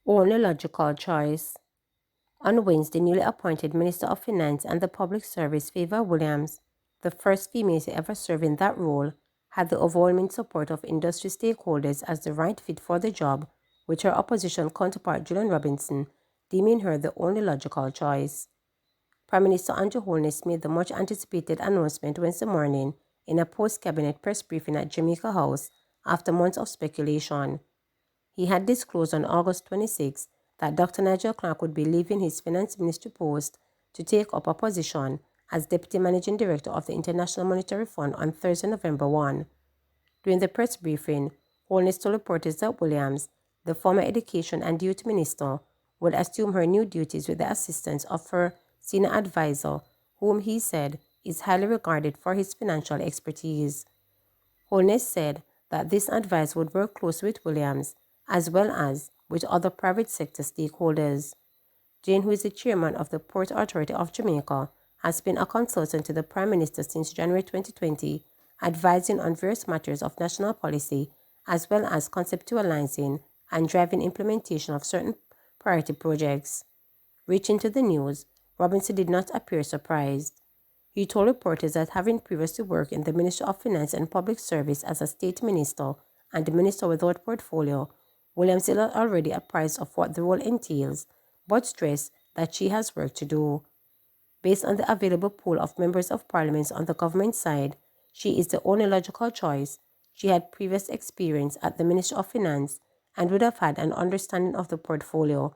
Only logical choice. On Wednesday, newly appointed Minister of Finance and the Public Service Favour Williams, the first female to ever serve in that role, had the overwhelming support of industry stakeholders as the right fit for the job, with her opposition counterpart Julian Robinson deeming her the only logical choice. Prime Minister Andrew Holness made the much-anticipated announcement Wednesday morning in a post-cabinet press briefing at Jamaica House after months of speculation. He had disclosed on August 26 that Dr. Nigel Clark would be leaving his finance ministry post to take up a position as Deputy Managing Director of the International Monetary Fund on Thursday, November 1. During the press briefing, Holness told reporters that Williams, the former Education and Youth Minister, would assume her new duties with the assistance of her senior advisor, whom he said is highly regarded for his financial expertise. Holness said that this advisor would work closely with Williams, as well as with other private sector stakeholders. Jane, who is the chairman of the Port Authority of Jamaica, has been a consultant to the Prime Minister since January 2020, advising on various matters of national policy, as well as conceptualizing and driving implementation of certain priority projects. Reaching to the news, Robinson did not appear surprised. He told reporters that having previously worked in the Ministry of Finance and Public Service as a state minister and the minister without portfolio, Williams is already apprised of what the role entails, but stressed that she has work to do. Based on the available pool of members of parliament on the government side, she is the only logical choice. She had previous experience at the Ministry of Finance and would have had an understanding of the portfolio.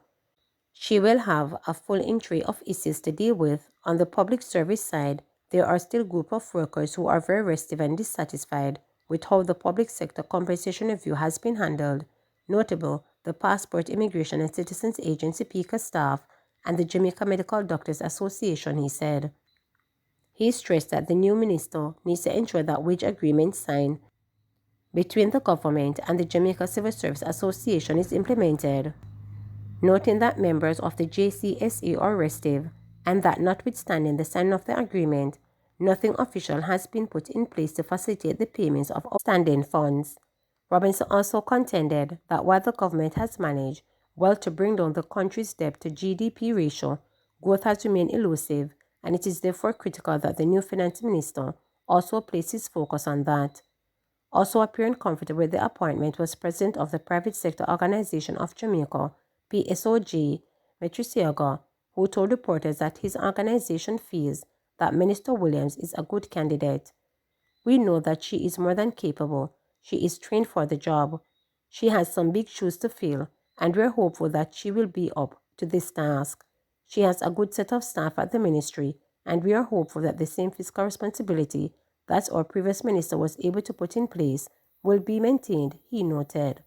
She will have a full entry of issues to deal with. On the public service side, there are still a group of workers who are very restive and dissatisfied with how the public sector compensation review has been handled, notable the Passport, Immigration and Citizens Agency PICA staff and the Jamaica Medical Doctors Association, he said. He stressed that the new minister needs to ensure that wage agreements signed between the government and the Jamaica Civil Service Association is implemented, noting that members of the JCSA are restive and that notwithstanding the signing of the agreement, nothing official has been put in place to facilitate the payments of outstanding funds. Robinson also contended that while the government has managed well to bring down the country's debt to GDP ratio, growth has remained elusive, and it is therefore critical that the new finance minister also places focus on that. Also appearing comfortable with the appointment was President of the Private Sector Organization of Jamaica, PSOJ, Metrisiaga, who told reporters that his organization feels that Minister Williams is a good candidate. We know that she is more than capable. She is trained for the job. She has some big shoes to fill, and we're hopeful that she will be up to this task. She has a good set of staff at the ministry, and we are hopeful that the same fiscal responsibility that our previous minister was able to put in place will be maintained, he noted.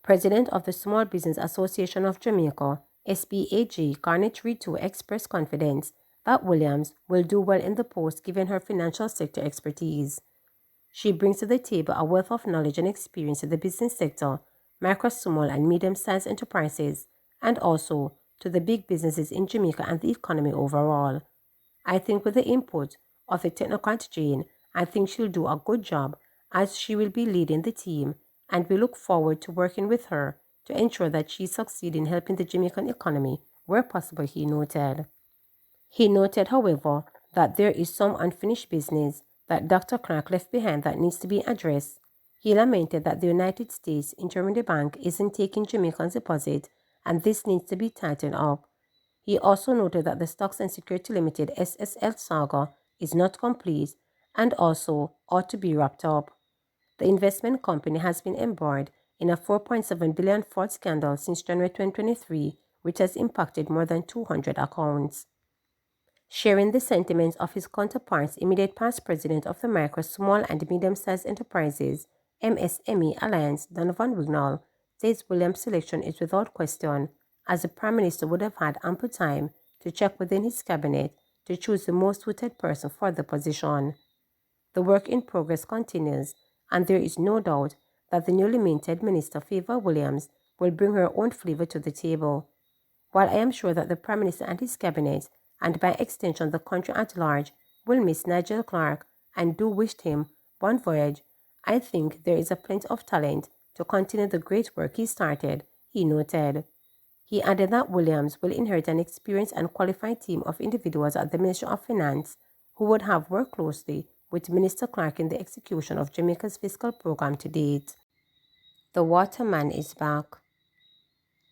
President of the Small Business Association of Jamaica, SBAJ, Garnet Rito, expressed confidence that Williams will do well in the post given her financial sector expertise. She brings to the table a wealth of knowledge and experience in the business sector, micro, small, and medium-sized enterprises, and also to the big businesses in Jamaica and the economy overall. I think with the input of the technocrat Jane, I think she'll do a good job as she will be leading the team, and we look forward to working with her to ensure that she succeeds in helping the Jamaican economy where possible, he noted. He noted, however, that there is some unfinished business that Dr. Clark left behind that needs to be addressed. He lamented that the United States Intermediate Bank isn't taking Jamaicans' deposit, and this needs to be tightened up. He also noted that the Stocks and Security Limited SSL saga is not complete and also ought to be wrapped up. The investment company has been embroiled in a $4.7 billion fraud scandal since January 2023, which has impacted more than 200 accounts. Sharing the sentiments of his counterparts, immediate past president of the Micro, Small and Medium-Sized Enterprises MSME Alliance, Donovan Wignall, says Williams' selection is without question, as the Prime Minister would have had ample time to check within his cabinet to choose the most suited person for the position. The work in progress continues, and there is no doubt that the newly minted Minister Favour Williams will bring her own flavour to the table. While I am sure that the Prime Minister and his cabinet, and by extension the country at large, will miss Nigel Clark and do wish him bon voyage. I think there is a plenty of talent to continue the great work he started, he noted. He added that Williams will inherit an experienced and qualified team of individuals at the Ministry of Finance who would have worked closely with Minister Clark in the execution of Jamaica's fiscal program to date. The waterman is back.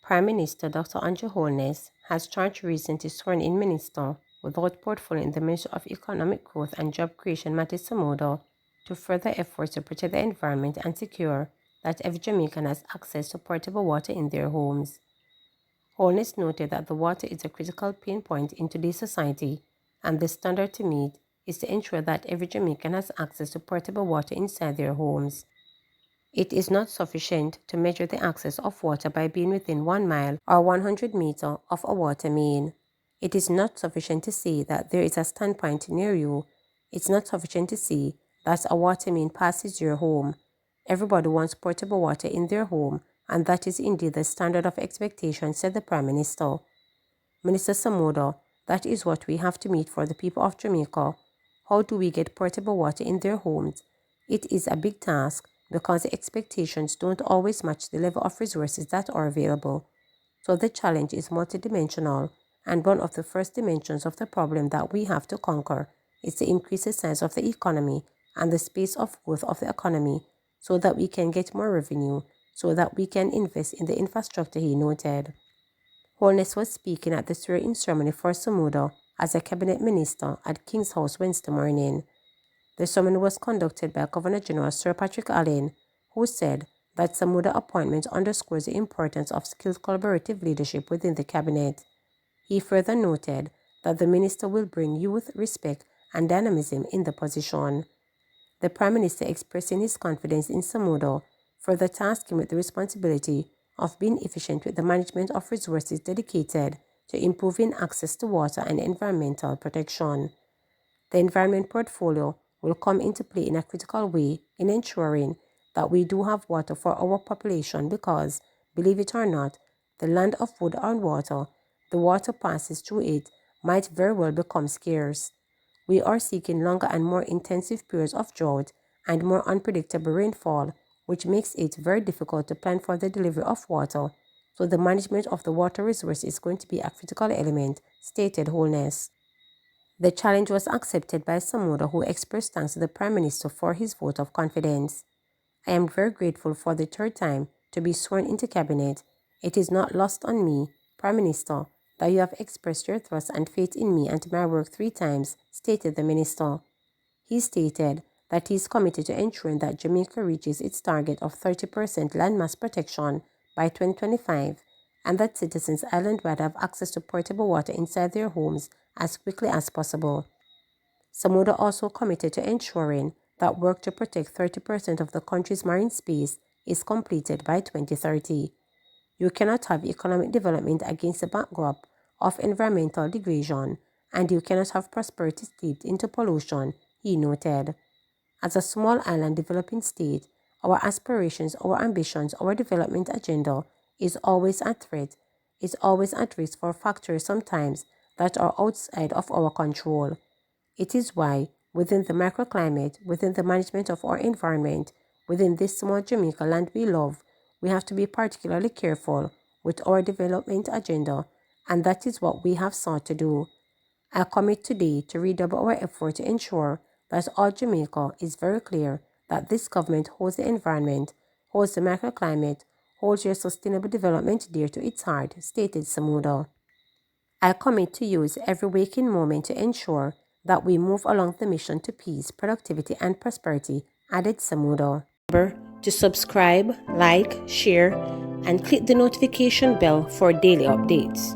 Prime Minister Dr. Andrew Holness has charged recently sworn-in minister without portfolio in the Ministry of Economic Growth and Job Creation, Matty Samodo, to further efforts to protect the environment and secure that every Jamaican has access to portable water in their homes. Holness noted that the water is a critical pain point in today's society, and the standard to meet is to ensure that every Jamaican has access to portable water inside their homes. It is not sufficient to measure the access of water by being within 1 mile or 100 meters of a water main. It is not sufficient to say that there is a standpoint near you. It's not sufficient to say that a water main passes your home. Everybody wants portable water in their home, and that is indeed the standard of expectation, said the Prime Minister. Minister Samodo, that is what we have to meet for the people of Jamaica. How do we get portable water in their homes? It is a big task because the expectations don't always match the level of resources that are available. So the challenge is multidimensional, and one of the first dimensions of the problem that we have to conquer is to increase the size of the economy and the space of growth of the economy so that we can get more revenue, so that we can invest in the infrastructure, he noted. Holness was speaking at the swearing-in ceremony for Samodo as a cabinet minister at King's House Wednesday morning. The ceremony was conducted by Governor General Sir Patrick Allen, who said that Samodo appointment underscores the importance of skilled collaborative leadership within the cabinet. He further noted that the minister will bring youth, respect, and dynamism in the position. The Prime Minister, expressing his confidence in Samodo, further tasked him with the responsibility of being efficient with the management of resources dedicated to improving access to water and environmental protection. The environment portfolio will come into play in a critical way in ensuring that we do have water for our population because, believe it or not, the land of wood and water, the water passes through it, might very well become scarce. We are seeking longer and more intensive periods of drought and more unpredictable rainfall, which makes it very difficult to plan for the delivery of water, so the management of the water resource is going to be a critical element, stated Holness. The challenge was accepted by Samodo, who expressed thanks to the Prime Minister for his vote of confidence. I am very grateful for the third time to be sworn into Cabinet. It is not lost on me, Prime Minister, that you have expressed your trust and faith in me and my work 3 times, stated the Minister. He stated that he is committed to ensuring that Jamaica reaches its target of 30% landmass protection by 2025 and that citizens island-wide have access to portable water inside their homes as quickly as possible. Samodo also committed to ensuring that work to protect 30% of the country's marine space is completed by 2030. You cannot have economic development against the backdrop of environmental degradation, and you cannot have prosperity steeped into pollution, he noted. As a small island developing state, our aspirations, our ambitions, our development agenda is always at threat, is always at risk for factors sometimes that are outside of our control. It is why, within the microclimate, within the management of our environment, within this small Jamaica land we love, we have to be particularly careful with our development agenda, and that is what we have sought to do. I commit today to redouble our effort to ensure that all Jamaica is very clear that this government holds the environment, holds the microclimate, holds your sustainable development dear to its heart, stated Samodo. I commit to use every waking moment to ensure that we move along the mission to peace, productivity, and prosperity, added Samodo. Remember to subscribe, like, share, and click the notification bell for daily updates.